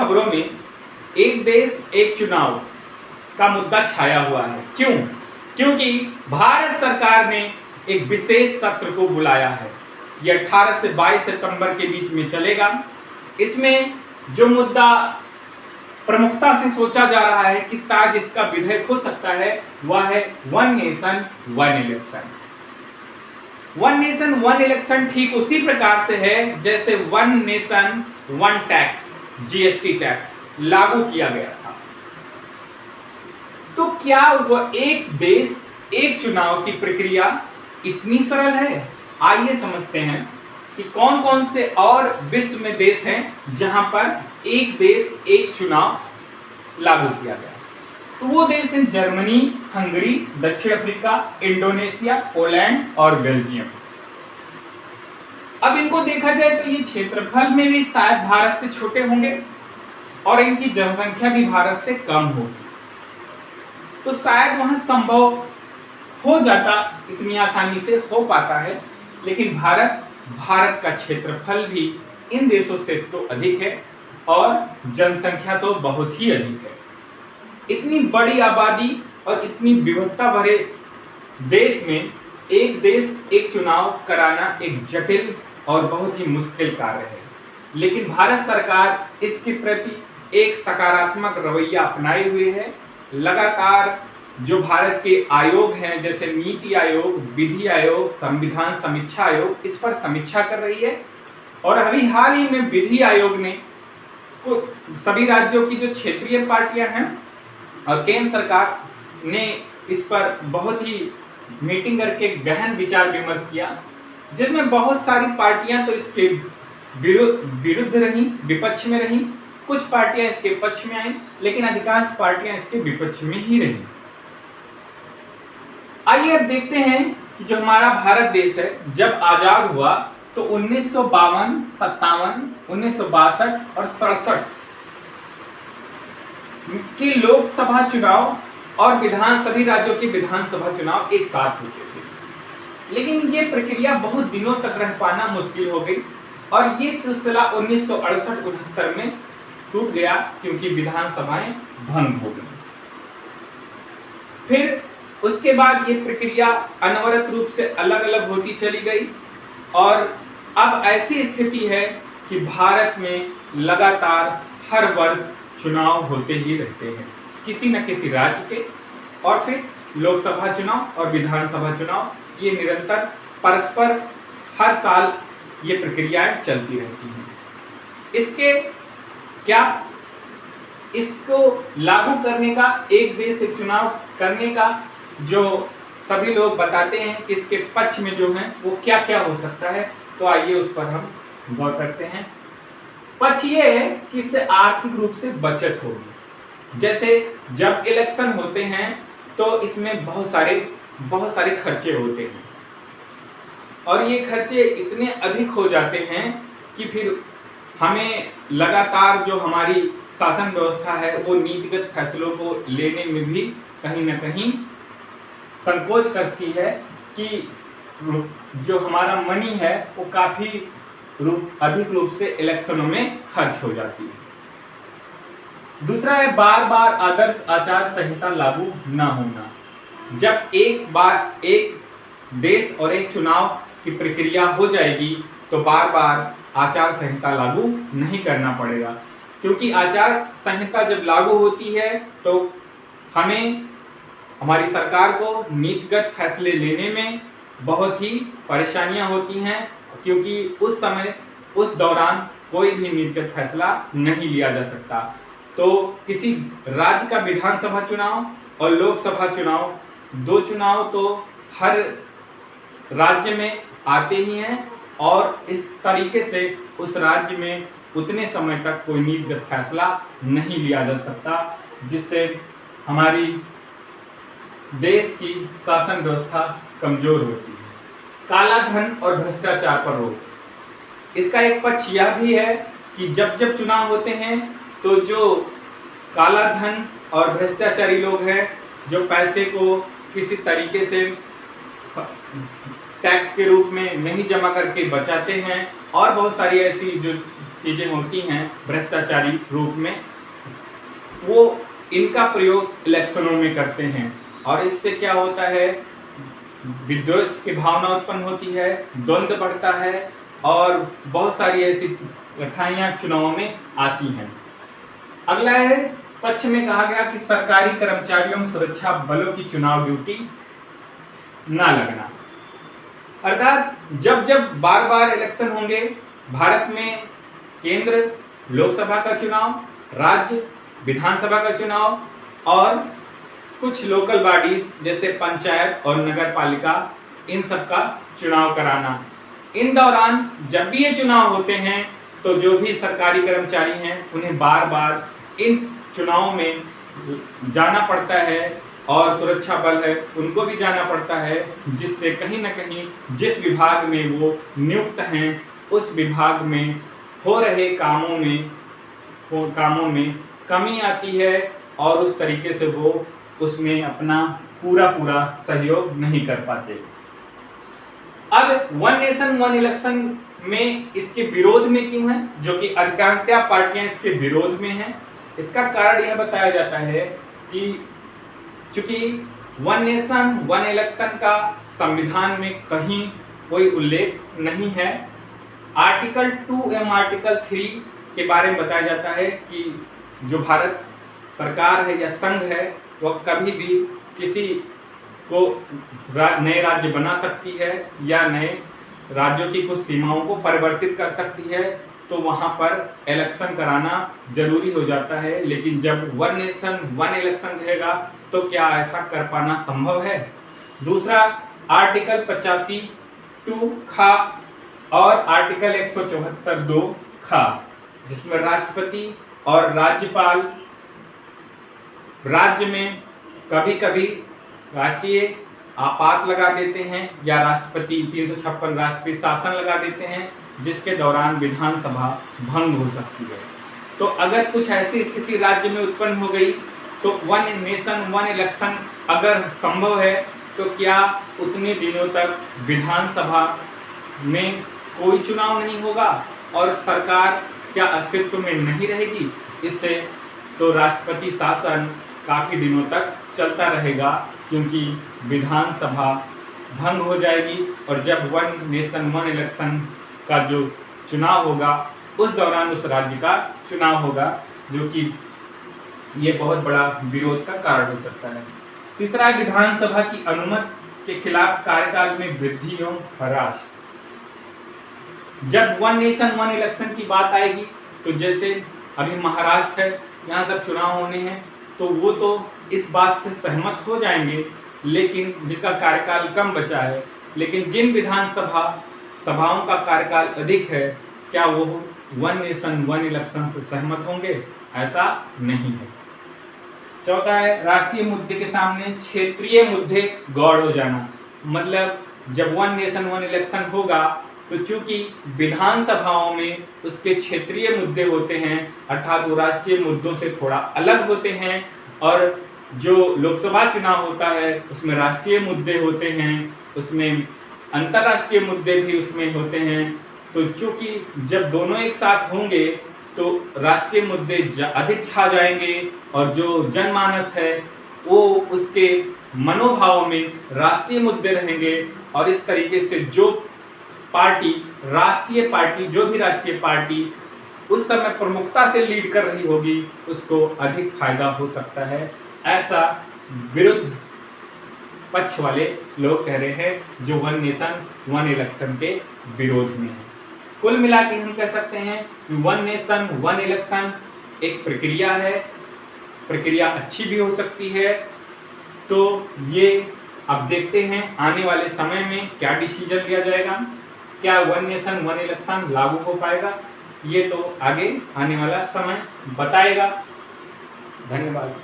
खबरों में एक देश एक चुनाव का मुद्दा छाया हुआ है। क्यों? क्योंकि भारत सरकार ने एक विशेष सत्र को बुलाया है। यह 18 से 22 सितंबर के बीच में चलेगा। इसमें जो मुद्दा प्रमुखता से सोचा जा रहा है कि शायद इसका विधेयक हो सकता है, वह है one nation one election. One nation one election ठीक उसी प्रकार से है जैसे one nation one tax, GST tax लागू किया गया था। तो क्या वह एक देश एक चुनाव की प्रक्रिया इतनी सरल है? आइए समझते हैं कि कौन कौन से और विश्व में देश हैं जहां पर एक देश एक चुनाव लागू किया गया। तो वो देश हैं जर्मनी, हंगरी, दक्षिण अफ्रीका, इंडोनेशिया, पोलैंड और बेल्जियम। अब इनको देखा जाए तो ये क्षेत्रफल में भी शायद भारत से छोटे होंगे और इनकी जनसंख्या भी भारत से कम होगी, तो शायद वहां संभव हो जाता, इतनी आसानी से हो पाता है। लेकिन भारत का क्षेत्रफल भी इन देशों से तो अधिक है और जनसंख्या तो बहुत ही अधिक है। इतनी बड़ी आबादी और इतनी विविधता भरे देश में एक देश एक चुनाव कराना एक जटिल और बहुत ही मुश्किल कार्य है। लेकिन भारत सरकार इसके प्रति एक सकारात्मक रवैया अपनाए हुए है। लगातार जो भारत के आयोग हैं जैसे नीति आयोग, विधि आयोग, संविधान समीक्षा आयोग, इस पर समीक्षा कर रही है। और अभी हाल ही में विधि आयोग ने सभी राज्यों की जो क्षेत्रीय पार्टियां हैं और केंद्र सरकार ने इस पर बहुत ही मीटिंग करके गहन विचार विमर्श किया, जिसमें बहुत सारी पार्टियां तो इसके विरुद्ध रहीं, विपक्ष में रहीं, कुछ पार्टियां इसके पक्ष में आई, लेकिन अधिकांश पार्टियां इसके विपक्ष में ही रहीं। आइए अब देखते हैं कि जो हमारा भारत देश है जब आजाद हुआ तो 1952, 57, 1962 और 67 के लोकसभा चुनाव और सभी राज्यों के विधानसभा चुनाव एक साथ होते थे। लेकिन ये प्रक्रिया बहुत दिनों तक रह पाना मुश्किल हो गई और ये सिलसिला 1968-69 में टूट गया क्योंकि विधानसभाएं भंग हो गई। फिर उसके बाद ये प्रक्रिया अनवरत रूप से अलग अलग होती चली गई और अब ऐसी स्थिति है कि भारत में लगातार हर वर्ष चुनाव होते ही रहते हैं, किसी न किसी राज्य के, और फिर लोकसभा चुनाव और विधानसभा चुनाव, ये निरंतर परस्पर हर साल ये प्रक्रियाएं चलती रहती हैं। इसको लागू करने का, एक देश एक चुनाव करने का जो सभी लोग बताते हैं कि इसके पक्ष में जो है वो क्या क्या हो सकता है, तो आइए उस पर हम गौर करते हैं। पक्ष ये है कि इससे आर्थिक रूप से बचत होगी। जैसे जब इलेक्शन होते हैं तो इसमें बहुत सारे खर्चे होते हैं और ये खर्चे इतने अधिक हो जाते हैं कि फिर हमें लगातार जो हमारी शासन व्यवस्था है वो नीतिगत फैसलों को लेने में भी कहीं ना कहीं संकोच करती है कि जो हमारा मनी है वो काफी अधिक रूप से इलेक्शनों में खर्च हो जाती है। दूसरा है बार बार आदर्श आचार संहिता लागू न होना। जब एक बार एक देश और एक चुनाव की प्रक्रिया हो जाएगी तो बार बार आचार संहिता लागू नहीं करना पड़ेगा, क्योंकि आचार संहिता जब लागू होती है तो हमारी सरकार को नीतिगत फैसले लेने में बहुत ही परेशानियां होती हैं, क्योंकि उस दौरान कोई भी नीतिगत फैसला नहीं लिया जा सकता। तो किसी राज्य का विधानसभा चुनाव और लोकसभा चुनाव, दो चुनाव तो हर राज्य में आते ही हैं और इस तरीके से उस राज्य में उतने समय तक कोई नीतिगत फैसला नहीं लिया जा सकता, जिससे हमारी देश की शासन व्यवस्था कमजोर होती है। काला धन और भ्रष्टाचार पर रोक। इसका एक पक्ष यह भी है कि जब चुनाव होते हैं तो जो काला धन और भ्रष्टाचारी लोग हैं, जो पैसे को किसी तरीके से टैक्स के रूप में नहीं जमा करके बचाते हैं और बहुत सारी ऐसी जो चीज़ें होती हैं भ्रष्टाचारी रूप में, वो इनका प्रयोग इलेक्शनों में करते हैं और इससे क्या होता है, विद्वेष की भावना उत्पन्न होती है, द्वंद्व बढ़ता है और बहुत सारी ऐसी कठिनाइयां चुनावों में आती हैं। अगला है, पक्ष में कहा गया कि सरकारी कर्मचारियों सुरक्षा बलों की चुनाव ड्यूटी ना लगना। अर्थात जब जब बार बार इलेक्शन होंगे भारत में, केंद्र लोकसभा का चुनाव, राज्य विधानसभा का चुनाव और कुछ लोकल बॉडीज जैसे पंचायत और नगर पालिका, इन सब का चुनाव कराना। इन दौरान जब भी ये चुनाव होते हैं तो जो भी सरकारी कर्मचारी हैं उन्हें बार बार इन चुनावों में जाना पड़ता है और सुरक्षा बल है उनको भी जाना पड़ता है, जिससे कहीं ना कहीं जिस विभाग में वो नियुक्त हैं उस विभाग में हो रहे कामों में कमी आती है और उस तरीके से वो उसमें अपना पूरा सहयोग नहीं कर पाते। अब वन नेशन वन इलेक्शन में इसके विरोध में क्यों है, जो कि अधिकांशतः पार्टियां इसके विरोध में हैं। इसका कारण यह बताया जाता है कि चूंकि वन नेशन वन इलेक्शन का संविधान में कहीं कोई उल्लेख नहीं है। आर्टिकल 2 एवं आर्टिकल 3 के बारे में बताया जाता है कि जो भारत सरकार है या संघ है वह कभी भी किसी को नए राज्य बना सकती है या नए राज्यों की कुछ सीमाओं को परिवर्तित कर सकती है, तो वहां पर इलेक्शन कराना जरूरी हो जाता है। लेकिन जब वन नेशन वन इलेक्शन रहेगा तो क्या ऐसा कर पाना संभव है। दूसरा, आर्टिकल 85(2) खा और आर्टिकल 174(2) खा, जिसमें राष्ट्रपति और राज्यपाल राज्य में कभी कभी राष्ट्रीय आपात लगा देते हैं या राष्ट्रपति 356 राष्ट्रीय शासन लगा देते हैं, जिसके दौरान विधानसभा भंग हो सकती है। तो अगर कुछ ऐसी स्थिति राज्य में उत्पन्न हो गई तो वन नेशन वन इलेक्शन अगर संभव है तो क्या उतने दिनों तक विधानसभा में कोई चुनाव नहीं होगा और सरकार क्या अस्तित्व में नहीं रहेगी। इससे तो राष्ट्रपति शासन काफी दिनों तक चलता रहेगा, क्योंकि विधानसभा भंग हो जाएगी और जब वन नेशन वन इलेक्शन का जो चुनाव होगा उस दौरान उस राज्य का चुनाव होगा, जो कि ये बहुत बड़ा विरोध का कारण हो सकता है। तीसरा, विधानसभा की अनुमति के खिलाफ कार्यकाल में वृद्धि एवं ह्रास। जब वन नेशन वन इलेक्शन की बात आएगी तो जैसे अभी महाराष्ट्र है, यहाँ सब चुनाव होने हैं, तो वो तो इस बात से सहमत हो जाएंगे, लेकिन जिनका कार्यकाल कम बचा है, लेकिन जिन सभाओं का कार्यकाल अधिक है, क्या वो वन नेशन वन इलेक्शन से सहमत होंगे? ऐसा नहीं है। चौथा है, राष्ट्रीय मुद्दे के सामने क्षेत्रीय मुद्दे गौड़ हो जाना। मतलब जब वन नेशन वन इलेक्शन होगा तो चूंकि विधानसभाओं में उसके क्षेत्रीय मुद्दे होते हैं, अर्थात वो राष्ट्रीय मुद्दों से थोड़ा अलग होते हैं, और जो लोकसभा चुनाव होता है उसमें राष्ट्रीय मुद्दे होते हैं, उसमें अंतर्राष्ट्रीय मुद्दे भी उसमें होते हैं। तो चूंकि जब दोनों एक साथ होंगे तो राष्ट्रीय मुद्दे अधिक छा जाएंगे और जो जनमानस है वो उसके मनोभाव में राष्ट्रीय मुद्दे रहेंगे, और इस तरीके से जो जो भी राष्ट्रीय पार्टी उस समय प्रमुखता से लीड कर रही होगी उसको अधिक फायदा हो सकता है। ऐसा विरुद्ध पक्ष वाले लोग कह रहे हैं जो वन नेशन वन इलेक्शन के विरोध में है। कुल मिला के हम कह सकते हैं कि वन नेशन वन इलेक्शन एक प्रक्रिया है, प्रक्रिया अच्छी भी हो सकती है। तो ये अब देखते हैं आने वाले समय में क्या डिसीजन लिया जाएगा, क्या वन नेशन वन इलेक्शन लागू हो पाएगा, ये तो आगे आने वाला समय बताएगा। धन्यवाद।